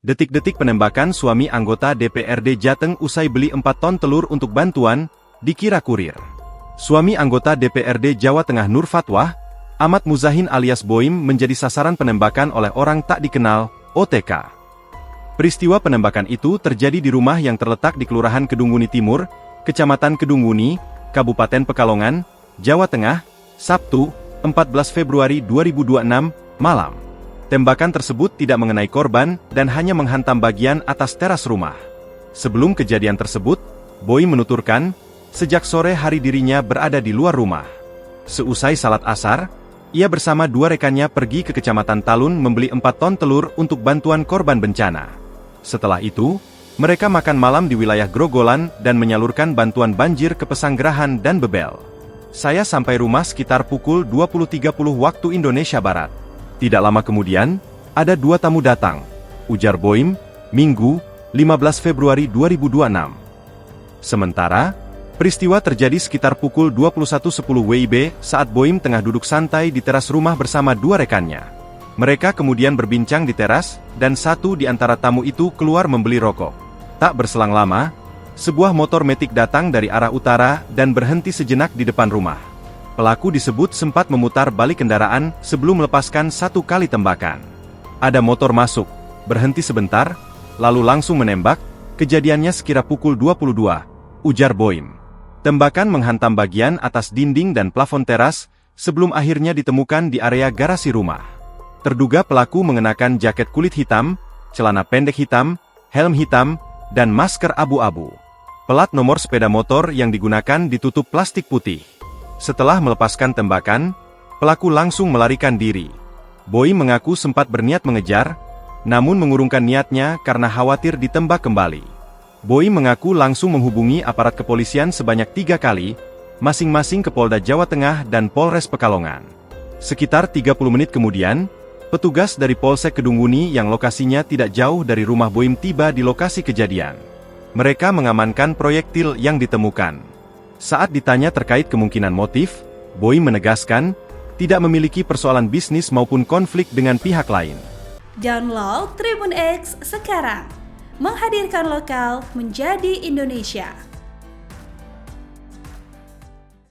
Detik-detik penembakan suami anggota DPRD Jateng usai beli 4 ton telur untuk bantuan, dikira kurir. Suami anggota DPRD Jawa Tengah Nur Fatwah, Ahmad Muzahin alias Boim menjadi sasaran penembakan oleh orang tak dikenal, OTK. Peristiwa penembakan itu terjadi di rumah yang terletak di Kelurahan Kedunguni Timur, Kecamatan Kedunguni, Kabupaten Pekalongan, Jawa Tengah, Sabtu, 14 Februari 2026, malam. Tembakan tersebut tidak mengenai korban dan hanya menghantam bagian atas teras rumah. Sebelum kejadian tersebut, Boim menuturkan, sejak sore hari dirinya berada di luar rumah. Seusai salat asar, ia bersama 2 rekannya pergi ke Kecamatan Talun membeli 4 ton telur untuk bantuan korban bencana. Setelah itu, mereka makan malam di wilayah Grogolan dan menyalurkan bantuan banjir ke Pesanggerahan dan Bebel. Saya sampai rumah sekitar pukul 20.30 waktu Indonesia Barat. Tidak lama kemudian, ada 2 tamu datang, ujar Boim, Minggu, 15 Februari 2026. Sementara, peristiwa terjadi sekitar pukul 21.10 WIB saat Boim tengah duduk santai di teras rumah bersama 2 rekannya. Mereka kemudian berbincang di teras, dan satu di antara tamu itu keluar membeli rokok. Tak berselang lama, sebuah motor metik datang dari arah utara dan berhenti sejenak di depan rumah. Pelaku disebut sempat memutar balik kendaraan sebelum melepaskan 1 kali tembakan. Ada motor masuk, berhenti sebentar, lalu langsung menembak. Kejadiannya sekira pukul 22, ujar Boim. Tembakan menghantam bagian atas dinding dan plafon teras, sebelum akhirnya ditemukan di area garasi rumah. Terduga pelaku mengenakan jaket kulit hitam, celana pendek hitam, helm hitam, dan masker abu-abu. Plat nomor sepeda motor yang digunakan ditutup plastik putih. Setelah melepaskan tembakan, pelaku langsung melarikan diri. Boim mengaku sempat berniat mengejar, namun mengurungkan niatnya karena khawatir ditembak kembali. Boim mengaku langsung menghubungi aparat kepolisian sebanyak 3 kali, masing-masing ke Polda Jawa Tengah dan Polres Pekalongan. Sekitar 30 menit kemudian, petugas dari Polsek Kedunguni yang lokasinya tidak jauh dari rumah Boim tiba di lokasi kejadian. Mereka mengamankan proyektil yang ditemukan. Saat ditanya terkait kemungkinan motif, Boim menegaskan, tidak memiliki persoalan bisnis maupun konflik dengan pihak lain. Download Tribun X sekarang, menghadirkan lokal menjadi Indonesia.